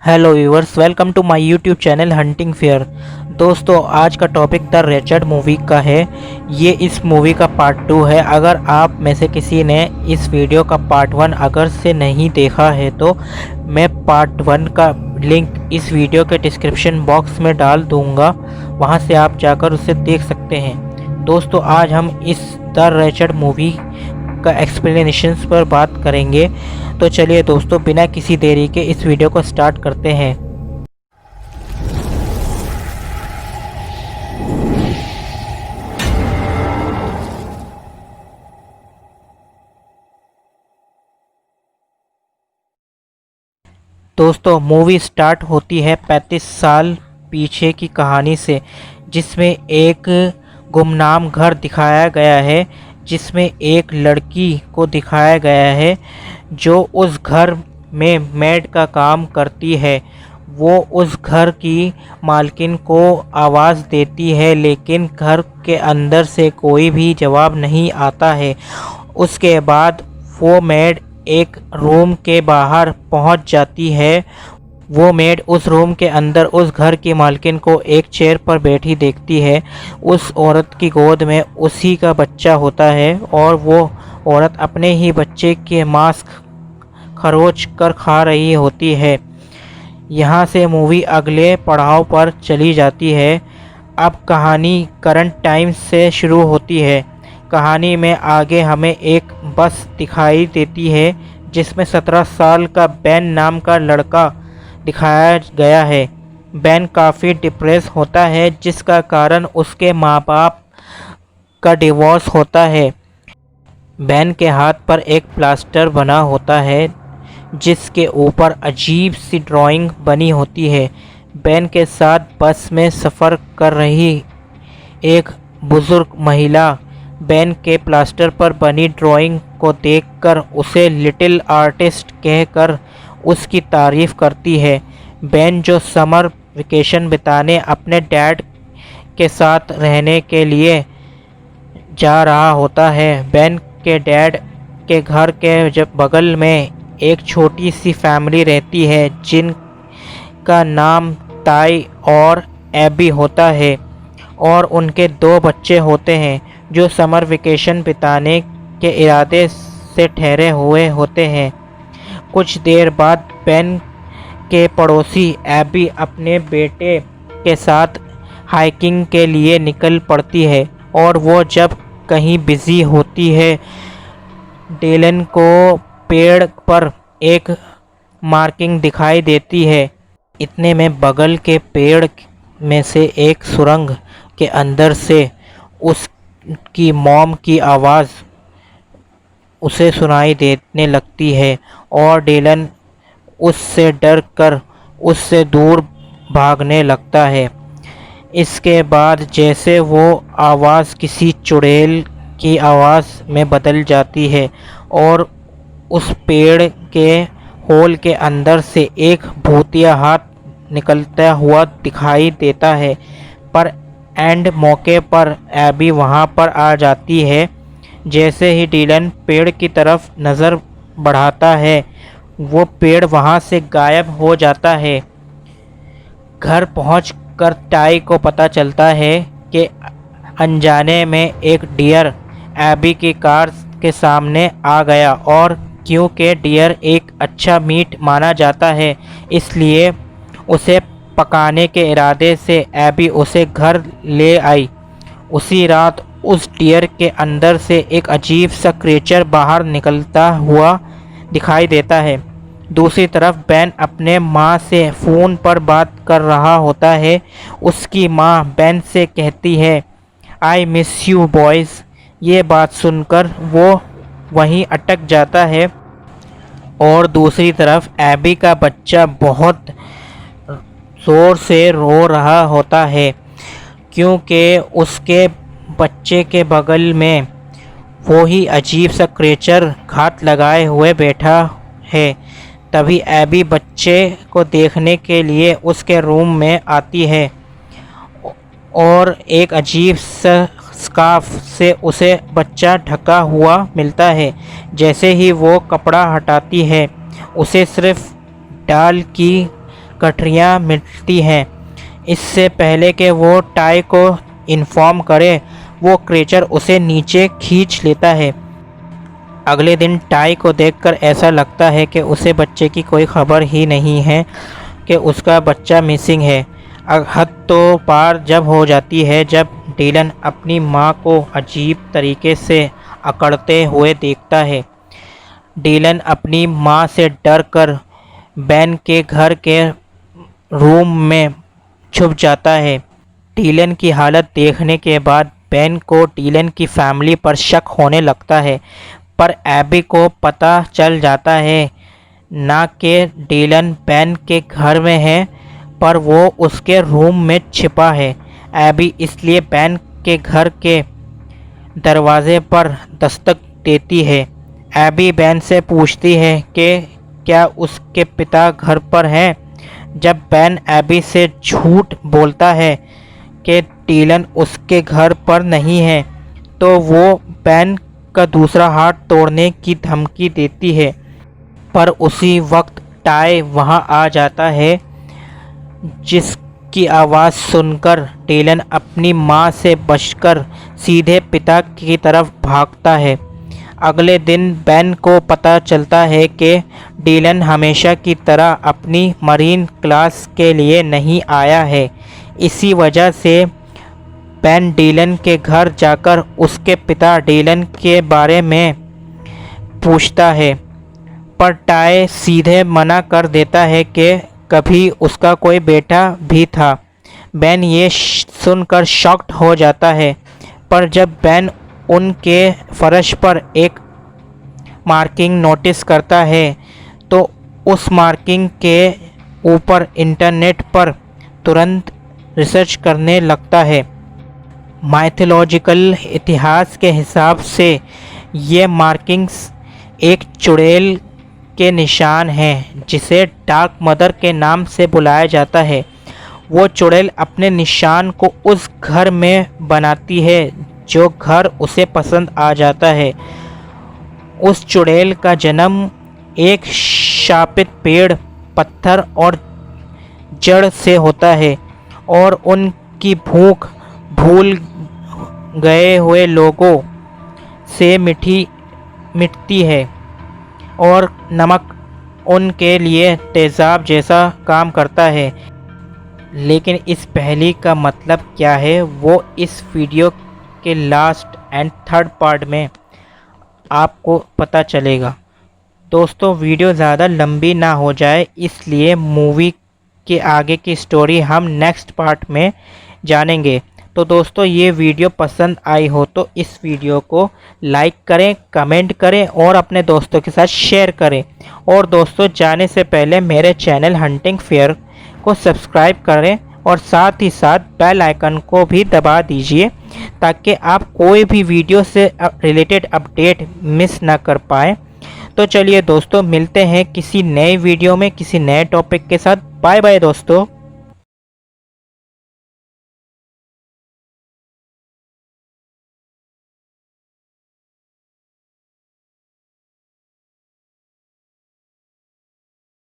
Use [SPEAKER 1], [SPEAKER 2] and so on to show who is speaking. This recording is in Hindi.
[SPEAKER 1] Hello viewers, welcome to my YouTube channel hunting fair. दोस्तों, आज का टॉपिक द रेचर्ड मूवी का है। ये इस मूवी का पार्ट 2 है। अगर आप में से किसी ने इस वीडियो का पार्ट 1 अगर से नहीं देखा है तो मैं पार्ट 1 का लिंक इस वीडियो के डिस्क्रिप्शन बॉक्स में डाल दूंगा, वहां से आप जाकर उसे देख सकते हैं। दोस्तों, आज हम इस द रेचर्ड मूवी का एक्सप्लेनेशंस पर बात करेंगे। तो चलिए दोस्तों, बिना किसी देरी के इस वीडियो को स्टार्ट करते हैं। दोस्तों, मूवी स्टार्ट होती है 35 साल पीछे की कहानी से, जिसमें एक गुमनाम घर दिखाया गया है, जिसमें एक लड़की को दिखाया गया है जो उस घर में मेड का काम करती है। वो उस घर की मालकिन को आवाज़ देती है, लेकिन घर के अंदर से कोई भी जवाब नहीं आता है। उसके बाद वो मेड एक रूम के बाहर पहुंच जाती है। वो मेड उस रूम के अंदर उस घर की मालकिन को एक चेयर पर बैठी देखती है। उस औरत की गोद में उसी का बच्चा होता है और वो औरत अपने ही बच्चे के मांस खरोच कर खा रही होती है। यहाँ से मूवी अगले पड़ाव पर चली जाती है। अब कहानी करंट टाइम से शुरू होती है। कहानी में आगे हमें एक बस दिखाई देती है, जिसमें 17 साल का बेन नाम का लड़का दिखाया गया है। बेन काफ़ी डिप्रेस होता है, जिसका कारण उसके माँ बाप का डिवोर्स होता है। बेन के हाथ पर एक प्लास्टर बना होता है, जिसके ऊपर अजीब सी ड्राइंग बनी होती है। बेन के साथ बस में सफ़र कर रही एक बुज़ुर्ग महिला बेन के प्लास्टर पर बनी ड्राइंग को देखकर उसे लिटिल आर्टिस्ट कहकर उसकी तारीफ़ करती है। बेन, जो समर वेकेशन बिताने अपने डैड के साथ रहने के लिए जा रहा होता है, बेन के डैड के घर के जब बगल में एक छोटी सी फैमिली रहती है, जिनका नाम ताई और एबी होता है, और उनके 2 बच्चे होते हैं जो समर वेकेशन बिताने के इरादे से ठहरे हुए होते हैं। कुछ देर बाद बेन के पड़ोसी एबी अपने बेटे के साथ हाइकिंग के लिए निकल पड़ती है, और वो जब कहीं बिजी होती है, डेलन को पेड़ पर एक मार्किंग दिखाई देती है। इतने में बगल के पेड़ में से एक सुरंग के अंदर से उसकी मॉम की आवाज़ उसे सुनाई देने लगती है, और डेलन उससे डर कर उससे दूर भागने लगता है। इसके बाद जैसे वो आवाज़ किसी चुड़ैल की आवाज़ में बदल जाती है, और उस पेड़ के होल के अंदर से एक भूतिया हाथ निकलता हुआ दिखाई देता है। पर एंड मौके पर एबी वहाँ पर आ जाती है। जैसे ही डीलन पेड़ की तरफ नज़र बढ़ाता है, वो पेड़ वहाँ से गायब हो जाता है। घर पहुंचकर टाई को पता चलता है कि अनजाने में एक डियर एबी की कार के सामने आ गया, और क्योंकि डियर एक अच्छा मीट माना जाता है, इसलिए उसे पकाने के इरादे से एबी उसे घर ले आई। उसी रात उस डियर के अंदर से एक अजीब सा क्रीचर बाहर निकलता हुआ दिखाई देता है। दूसरी तरफ बेन अपने माँ से फ़ोन पर बात कर रहा होता है। उसकी माँ बेन से कहती है, आई मिस यू बॉयज़। ये बात सुनकर वो वहीं अटक जाता है, और दूसरी तरफ एबी का बच्चा बहुत ज़ोर से रो रहा होता है, क्योंकि उसके बच्चे के बगल में वो ही अजीब सा क्रीचर घात लगाए हुए बैठा है। तभी एबी बच्चे को देखने के लिए उसके रूम में आती है, और एक अजीब सा स्कार्फ से उसे बच्चा ढका हुआ मिलता है। जैसे ही वो कपड़ा हटाती है, उसे सिर्फ डाल की गठरियाँ मिलती हैं। इससे पहले कि वो टाई को इन्फॉर्म करे, वो क्रीचर उसे नीचे खींच लेता है। अगले दिन टाई को देखकर ऐसा लगता है कि उसे बच्चे की कोई खबर ही नहीं है कि उसका बच्चा मिसिंग है। हद तो पार जब हो जाती है जब डीलन अपनी माँ को अजीब तरीके से अकड़ते हुए देखता है। डीलन अपनी माँ से डरकर बेन के घर के रूम में छुप जाता है। डीलन की हालत देखने के बाद बेन को डीलन की फैमिली पर शक होने लगता है, पर एबी को पता चल जाता है ना कि डीलन बेन के घर में है, पर वो उसके रूम में छिपा है। एबी इसलिए बेन के घर के दरवाजे पर दस्तक देती है। एबी बेन से पूछती है कि क्या उसके पिता घर पर हैं। जब बेन एबी से झूठ बोलता है कि डीलन उसके घर पर नहीं है, तो वो बेन का दूसरा हाथ तोड़ने की धमकी देती है। पर उसी वक्त टाई वहां आ जाता है, जिसकी आवाज़ सुनकर डीलन अपनी माँ से बचकर सीधे पिता की तरफ भागता है। अगले दिन बेन को पता चलता है कि डीलन हमेशा की तरह अपनी मरीन क्लास के लिए नहीं आया है। इसी वजह से बेन डीलन के घर जाकर उसके पिता डीलन के बारे में पूछता है, पर टाई सीधे मना कर देता है कि कभी उसका कोई बेटा भी था। बेन ये सुनकर शॉक्ड हो जाता है, पर जब बेन उनके फर्श पर एक मार्किंग नोटिस करता है, तो उस मार्किंग के ऊपर इंटरनेट पर तुरंत रिसर्च करने लगता है। माइथोलॉजिकल इतिहास के हिसाब से ये मार्किंग्स एक चुड़ैल के निशान हैं, जिसे डार्क मदर के नाम से बुलाया जाता है। वो चुड़ैल अपने निशान को उस घर में बनाती है जो घर उसे पसंद आ जाता है। उस चुड़ैल का जन्म एक शापित पेड़, पत्थर और जड़ से होता है, और उनकी भूख भूल गए हुए लोगों से मिटती है, और नमक उनके लिए तेज़ाब जैसा काम करता है। लेकिन इस पहेली का मतलब क्या है, वो इस वीडियो के लास्ट एंड थर्ड पार्ट में आपको पता चलेगा। दोस्तों, वीडियो ज़्यादा लंबी ना हो जाए, इसलिए मूवी के आगे की स्टोरी हम नेक्स्ट पार्ट में जानेंगे। तो दोस्तों, ये वीडियो पसंद आई हो तो इस वीडियो को लाइक करें, कमेंट करें और अपने दोस्तों के साथ शेयर करें। और दोस्तों, जाने से पहले मेरे चैनल हंटिंग फेयर को सब्सक्राइब करें और साथ ही साथ बेल आइकन को भी दबा दीजिए, ताकि आप कोई भी वीडियो से रिलेटेड अपडेट मिस ना कर पाएँ। तो चलिए दोस्तों, मिलते हैं किसी नए वीडियो में किसी नए टॉपिक के साथ। बाय बाय दोस्तों।